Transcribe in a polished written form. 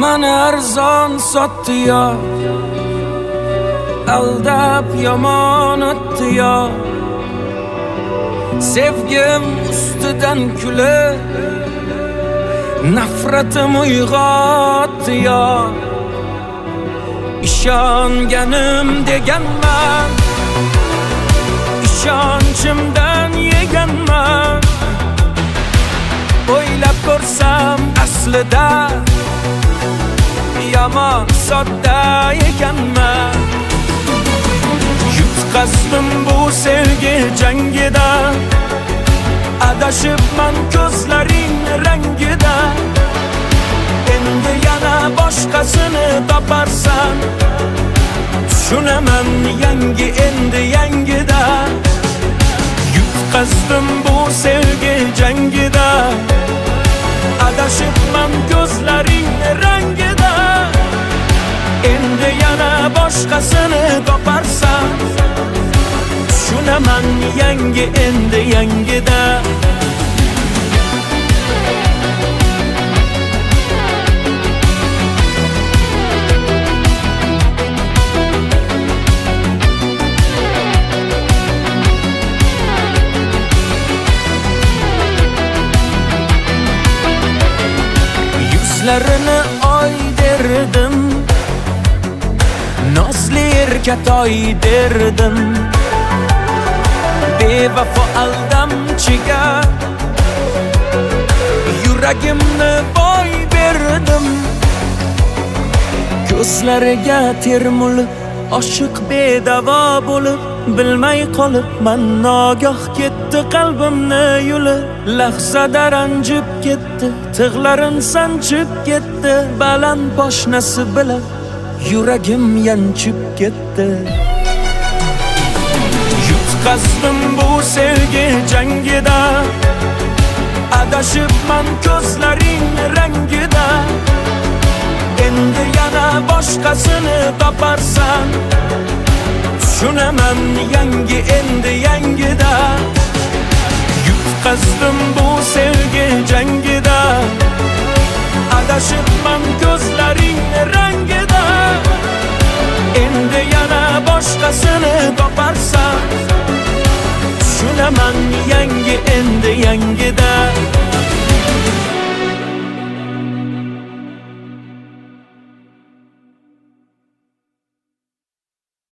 Mani arzon sotdi yo, aldab yomon o'tdi yo. Sevgim ustidan kulib, nafratim uyg'otdi yo. İshonganim deganman, ishonchimdan yeganman. O'ylab ko'rsam aslida yomon sodda ekanman. Yutqazdim bu sevgi jangida, adashibman ko'zlaring rangida. Endi yana boshqasini toparsan, tushunaman yangi endi yangida. Yutqazdim bu sevgi jangida, adashibman ko'zlaring rangida. Endi yana boshqasini toparsan, tushunaman yangi endi yangida. Yuzlarini oy derdim, nozli erkatoy derdim. Bevafo aldamchiga yuragimni boy berdim. Ko'zlariga termulib, oshiq bedavo bo'lib, bilmay qolibman nogoh ketdi qalbimni yulib. Lahzada ranjib ketdi, tig'larim sanchib ketdi. Baland poshnasi bilan yuragim yanchib ketdi. Yutqazdim bu sevgi jangida, adashibman ko'zlaring rangida. Endi yana boshqasini toparsan, tushunaman yangi endi yangida. Yutqazdim bu sevgi jangida, adashibman ko'zlaring rangida. Endi yana boshqa